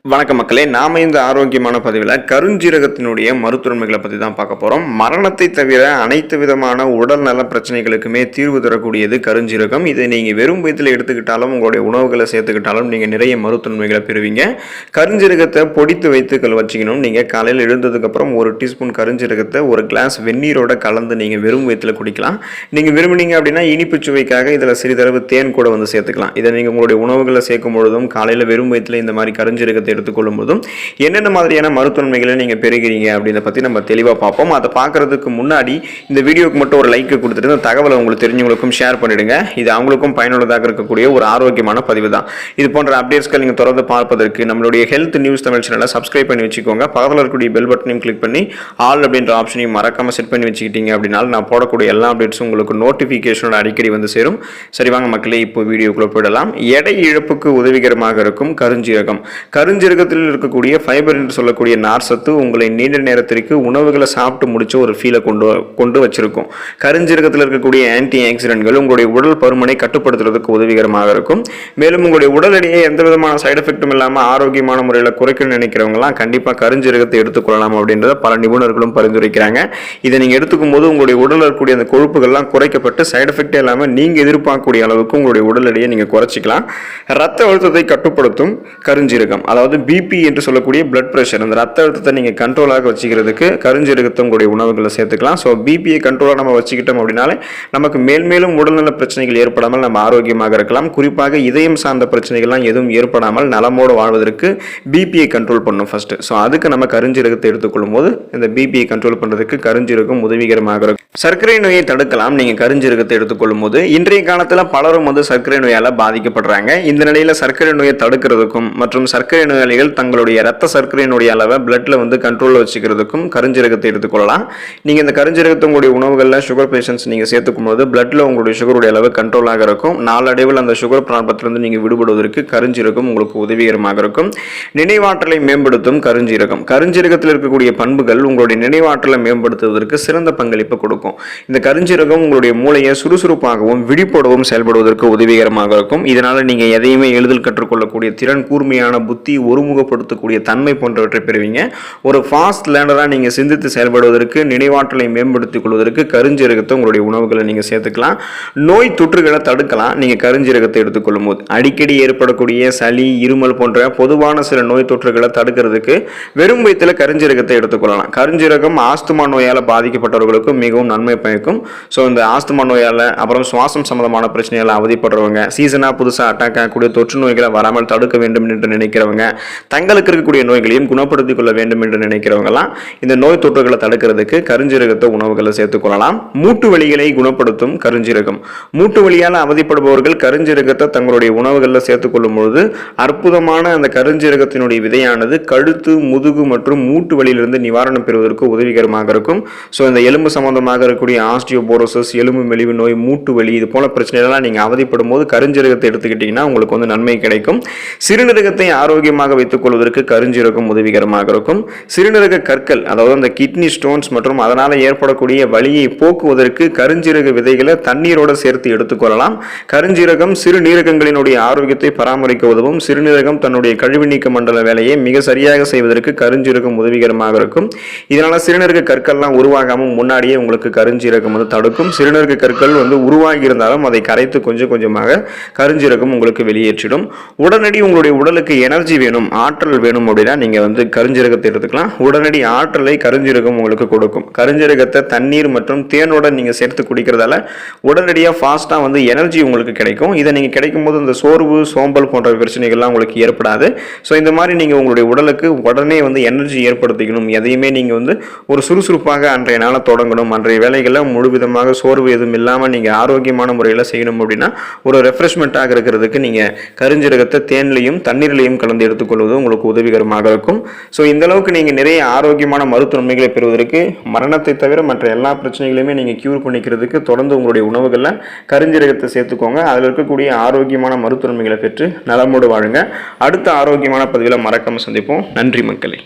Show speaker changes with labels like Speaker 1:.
Speaker 1: வணக்க மக்களே, நாம இந்த ஆரோக்கியமான பதிவில் கருஞ்சீரகத்தினுடைய மருத்துவமைகளை பற்றி தான் பார்க்க போகிறோம். மரணத்தை தவிர அனைத்து விதமான உடல் நல பிரச்சனைகளுக்குமே தீர்வு தரக்கூடியது கருஞ்சீரகம். இதை நீங்கள் வெறும் வயிற்றில் எடுத்துக்கிட்டாலும் உங்களுடைய உணவுகளை சேர்த்துக்கிட்டாலும் நீங்கள் நிறைய மருத்துவமைகளை பெறுவீங்க. கருஞ்சீரகத்தை பொடித்து வைத்து வச்சுக்கணும். நீங்கள் காலையில் எழுந்ததுக்கப்புறம் ஒரு டீஸ்பூன் கருஞ்சீரகத்தை ஒரு கிளாஸ் வெந்நீரோட கலந்து நீங்கள் வெறும் வயிற்றில் குடிக்கலாம். நீங்கள் விரும்புனீங்க அப்படின்னா இனிப்பு சுவைக்காக இதில் சிறிதளவு தேன் கூட சேர்த்துக்கலாம். இதை நீங்கள் உங்களுடைய உணவுகளை சேர்க்கும் பொழுதும் காலையில் வெறும் வயிற்றில் இந்த மாதிரி கருஞ்சீரகத்தை எடுத்துக்கொள்ளும் போதும் என்னென்ன மாதிரியான மருத்துவமைகளை நீங்க பெறுகிறீங்க அப்படின்றத பத்தி நம்ம தெளிவா பார்ப்போம். அதை பார்க்கறதுக்கு முன்னாடி இந்த வீடியோக்கு மட்டும் ஒரு லைக் கொடுத்துட்டு இந்த தகவலை உங்களுக்கு தெரிஞ்சவங்களுக்கும் ஷேர் பண்ணிடுங்க. இது அவங்களுக்கும் பயனுள்ளதாக இருக்கக்கூடிய ஒரு ஆரோக்கியமான பதிவு தான். இது போன்ற அப்டேட்ஸ்கள் நீங்க தொடர்ந்து பார்ப்பதற்கு நம்மளுடைய ஹெல்த் நியூஸ் தமிழ் சேனலை சப்ஸ்கிரைப் பண்ணி வச்சுக்கோங்க. பக்கத்தில் இருக்கக்கூடிய பெல் பட்டனையும் கிளிக் பண்ணி ஆல் அப்படின்ற ஆப்ஷனையும் மறக்காம செட் பண்ணி வச்சுக்கிட்டீங்க அப்படின்னா நான் போடக்கூடிய எல்லா அப்டேட்ஸும் உங்களுக்கு நோட்டிஃபிகேஷனோட அடிக்கடி சேரும். சரி வாங்க மக்களே, இப்போ வீடியோக்குள்ள போயிடலாம். எடை இழப்புக்கு உதவிகரமாக இருக்கும் கருஞ்சீரகம். கருஞ்சீரகத்தில் இருக்கக்கூடிய ஃபைபர் என்று சொல்லக்கூடிய நார் சத்து உங்களை நீண்ட நேரத்திற்கு உணவுகளை சாப்பிட்டு முடிச்ச ஒரு ஃபீலை கொண்டு வச்சிருக்கும். கருஞ்சீரகத்தில் இருக்கக்கூடிய ஆன்டி ஆக்சிடென்ட்கள் உங்களுடைய உடல் பருமனை கட்டுப்படுத்துறதுக்கு உதவிகரமாக இருக்கும். மேலும் உங்களுடைய உடல் எடையை எந்த விதமான சைடு எஃபெக்டும் இல்லாமல் ஆரோக்கியமான முறையில் குறைக்கணும்னு நினைக்கிறவங்களாம் கண்டிப்பாக கருஞ்சீரகத்தை எடுத்துக்கொள்ளலாம் அப்படின்றத பல நிபுணர்களும் பரிந்துரைக்கிறாங்க. இதை நீங்கள் எடுத்துக்கும் போது உங்களுடைய உடலில் இருக்கக்கூடிய அந்த கொழுப்புகள்லாம் குறைக்கப்பட்டு சைடு எஃபெக்டே இல்லாமல் நீங்கள் எதிர்பார்க்கக்கூடிய அளவுக்கு உங்களுடைய உடல் எடையை நீங்கள் குறைச்சிக்கலாம். ரத்த அழுத்தத்தை கட்டுப்படுத்தும் கருஞ்சீரகம், அதாவது பிபி என்று சொல்லக்கூடிய பிளட் பிரஷர், அந்த ரத்த அழுத்தத்தை நீங்கள் கண்ட்ரோலாக வச்சுக்கிறதுக்கு கருஞ்சீரகத்தை உங்களுடைய உணவுகளை சேர்த்துக்கலாம். ஸோ பிபியை கண்ட்ரோலாக நம்ம வச்சுக்கிட்டோம் அப்படின்னாலே நமக்கு மேல்மேலும் உடல்நல பிரச்சனைகள் ஏற்படாமல் நம்ம ஆரோக்கியமாக இருக்கலாம். குறிப்பாக இதயம் சார்ந்த பிரச்சனைகள்லாம் எதுவும் ஏற்படாமல் நலமோடு வாழ்வதற்கு பிபியை கண்ட்ரோல் பண்ணும் ஃபர்ஸ்ட். ஸோ அதுக்கு நம்ம கருஞ்சீரகத்தை எடுத்துக்கொள்ளும் போது இந்த பிபியை கண்ட்ரோல் பண்ணுறதுக்கு கருஞ்சீரகம் உதவிகரமாக இருக்கும். சர்க்கரை நோயை தடுக்கலாம் நீங்கள் கருஞ்சீரகத்தை எடுத்துக்கொள்ளும் போது. இன்றைய காலத்தில் பலரும் சர்க்கரை நோயால் பாதிக்கப்படுறாங்க. இந்த நிலையில் சர்க்கரை நோயை தடுக்கிறதுக்கும் மற்றும் சர்க்கரை நோயாளிகள் தங்களுடைய ரத்த சர்க்கரையினுடைய அளவை பிளட்ல கண்ட்ரோல் வச்சுக்கிறதுக்கும் கருஞ்சீரகத்தை எடுத்துக்கொள்ளலாம். நீங்க இந்த கருஞ்சீரகத்தை உங்களுடைய உணவுகளில் சுகர் பேஷன்ஸ் நீங்க சேர்த்துக்கும் போது பிளட்ல உங்களுடைய சுகருடைய அளவு கண்ட்ரோலாக இருக்கும். நாளடைவில் அந்த சுகர் ப்ராப்ளத்திலிருந்து நீங்க விடுபடுவதற்கு கருஞ்சீரகம் உங்களுக்கு உதவிகரமாக இருக்கும். நினைவாற்றலை மேம்படுத்தும் கருஞ்சீரகம். கருஞ்சீரகத்தில் இருக்கக்கூடிய பண்புகள் உங்களுடைய நினைவாற்றலை மேம்படுத்துவதற்கு சிறந்த பங்களிப்பு கொடுக்கும். இந்த கருஞ்சீரகம் உங்களுடைய மூளையை சுறுசுறுப்பாகவும் விழிப்போடவும் செயல்படுவதற்கு உதவிகரமாக இருக்கும். இதனால நீங்க எதையுமே எளிதில் கற்றுக்கொள்ளக்கூடிய திறன், கூர்மையான புத்தி, ஒருமுகப்படுத்தக்கூடிய தன்மை போன்றவற்றை பெறுவீங்க. ஒரு ஃபாஸ்ட் லேர்னராக நீங்கள் சிந்தித்து செயல்படுவதற்கு, நினைவாற்றலை மேம்படுத்திக் கொள்வதற்கு கருஞ்சீரகத்தை உங்களுடைய உணவுகளை நீங்கள் சேர்த்துக்கலாம். நோய் தொற்றுகளை தடுக்கலாம் நீங்கள் கருஞ்சீரகத்தை எடுத்துக்கொள்ளும் போது. அடிக்கடி ஏற்படக்கூடிய சளி, இருமல் போன்ற பொதுவான சில நோய் தொற்றுகளை தடுக்கிறதுக்கு வெறும் வயிற்றில் கருஞ்சீரகத்தை எடுத்துக்கொள்ளலாம். கருஞ்சீரகம் ஆஸ்துமா நோயால் பாதிக்கப்பட்டவர்களுக்கு மிகவும் நன்மை பயக்கும். ஸோ இந்த ஆஸ்துமா நோயால், அப்புறம் சுவாசம் சம்பந்தமான பிரச்சனைகளை அவதிப்படுறவங்க, சீசனாக புதுசாக அட்டாக் ஆகக்கூடிய தொற்று நோய்களை வராமல் தடுக்க வேண்டும் என்று நினைக்கிறவங்க, தங்களுக்கு இருக்கக்கூடிய நோய்களையும் குணப்படுத்திக் கொள்ள வேண்டும் என்று நினைக்கிறவங்கலாம் இந்த நோய் தொற்றுகளை தடுக்கிறதுக்கு கருஞ்சீரகத்தை உணவுகளை சேர்த்துக்கொள்ளலாம். மூட்டு வலிகளை குணப்படுத்தும் கருஞ்சீரகம். மூட்டு வலியால் அவதிப்படுபவர்கள் கருஞ்சீரகத்தை தங்களுடைய உணவுகளில் சேர்த்துக்கொள்ளும் பொழுது அற்புதமான அந்த கருஞ்சீரகத்தினுடைய விதையானது கழுத்து, முதுகு மற்றும் மூட்டு வலியிலிருந்து நிவாரணம் பெறுவதற்கு உதவிகரமாக இருக்கும். ஸோ இந்த எலும்பு சம்பந்தமாக இருக்கக்கூடிய ஆஸ்டியோபோரோசிஸ், எலும்பு மெலிவு நோய், மூட்டு வலி, இது போல பிரச்சனைகள்லாம் நீங்கள் அவதிப்படும் போது கருஞ்சீரகத்தை எடுத்துக்கிட்டீங்கன்னா உங்களுக்கு நன்மை கிடைக்கும். சிறுநீரகத்தை ஆரோக்கியமாக வைத்துக் கொள்வதற்கு கருஞ்சீரகம் உதவிகரமாக இருக்கும். சிறுநீரக கற்கள், அதாவது அந்த கிட்னி ஸ்டோன்ஸ் மற்றும் அதனால் ஏற்படக்கூடிய வலியை போக்குவதற்கு கருஞ்சீரக விதைகளை தண்ணீரோடு சேர்த்து எடுத்துக்கொள்ளலாம். கருஞ்சீரகம் சிறுநீரகங்களினுடைய ஆரோக்கியத்தை பராமரிக்க உதவும். சிறுநீரகம் தன்னுடைய கழிவு நீக்க மண்டல வேலையை மிக சரியாக செய்வதற்கு கருஞ்சீரகம் உதவிகரமாக இருக்கும். இதனால் சிறுநீரக கற்கள்லாம் உருவாகாமல் முன்னாடியே உங்களுக்கு கருஞ்சீரகம் தடுக்கும். சிறுநீரக கற்கள் உருவாகி இருந்தாலும் அதை கரைத்து கொஞ்சம் கொஞ்சமாக கருஞ்சீரகம் உங்களுக்கு வெளியேற்றிடும். உடனடி உங்களுடைய உடலுக்கு எனர்ஜி வேணும், ஆற்றல் வேணும் அப்படின்னா நீங்க கருஞ்சீரகத்தை எடுத்துக்கலாம். உடனடி ஆற்றலை கருஞ்சீரகம் உங்களுக்கு கொடுக்கும். கருஞ்சீரகத்தை தண்ணீர் மற்றும் தேனோட நீங்க சேர்த்து குடிக்கிறதால உடனடியாக ஃபாஸ்டா எனர்ஜி உங்களுக்கு கிடைக்கும். இதை நீங்க கிடைக்கும் போது இந்த சோர்வு, சோம்பல் போன்ற பிரச்சனைகள்லாம் உங்களுக்கு ஏற்படாது. ஸோ இந்த மாதிரி நீங்க உங்களுடைய உடலுக்கு உடனே எனர்ஜி ஏற்படுத்திக்கணும். எதையுமே நீங்க ஒரு சுறுசுறுப்பாக அன்றைய நாளை தொடங்கணும், அன்றைய வேலைகளில் முழுவிதமாக சோர்வு எதுவும் இல்லாமல் நீங்க ஆரோக்கியமான முறையில் செய்யணும் அப்படின்னா ஒரு ரெஃப்ரெஷ்மெண்ட்டாக இருக்கிறதுக்கு நீங்க கருஞ்சீரகத்தை தேன்லையும் தண்ணீர்லையும் கலந்து எடுத்துக்கொள்வது உங்களுக்கு உதவிகரமாக இருக்கும். ஸோ இந்த அளவுக்கு நீங்கள் நிறைய ஆரோக்கியமான மருத்துவமைகளை பெறுவதற்கு, மரணத்தை தவிர மற்ற எல்லா பிரச்சனைகளையுமே நீங்கள் கியூர் பண்ணிக்கிறதுக்கு தொடர்ந்து உங்களுடைய உணவுகளில் கருஞ்சீரகத்தை சேர்த்துக்கோங்க. அதில் இருக்கக்கூடிய ஆரோக்கியமான மருத்துவமைகளை பெற்று நலமோடு வாழுங்க. அடுத்த ஆரோக்கியமான பதிவில் மறக்காம சந்திப்போம். நன்றி மக்களே.